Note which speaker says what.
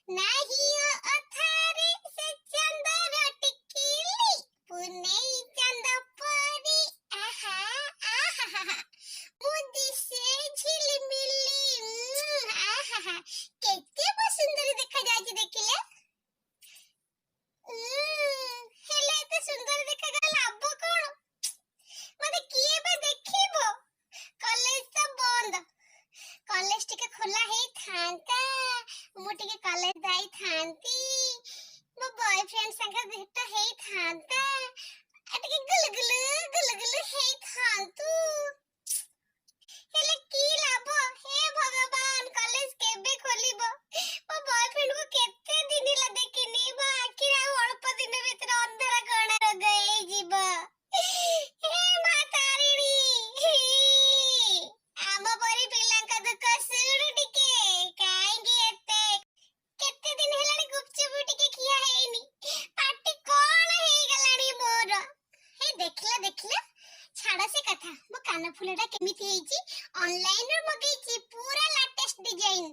Speaker 1: नाही अथारे से चंदर टिकिली पुनेई चंद परी आहा आहा मुदी से झिलमिली आहा केते सुंदर देखा जाय देखिले हेले एते सुंदर देखा गला लाभ कोन मते किए बे देखिबो कॉलेज तो बंद कॉलेज टिके खोला हे थांता मु टिके कॉलेज जाई थांती मो बॉयफ्रेंड संग भेट हे थांता अटके गुलगुलु हे थांतु हेले की लाभ हे भगवान कॉलेज केबे खोलिबो मो बॉयफ्रेंड को केते दिन ला देखिनी बा आखिर आ अल्प दिन भीतर अंधारा गणा रोग हे जीव हे मातारिणी आम परी पिलांका दुख सुनु टिके काहेंगी एते केते दिन हेलानी गुपचुप टिके खिया हेनी पाटी कोन हे गलानी मोर हे देखला छाड़ा से कथा मो कान फुलटा केमिति हेची ऑनलाइन रो मगेची पूरा लेटेस्ट डिजाइन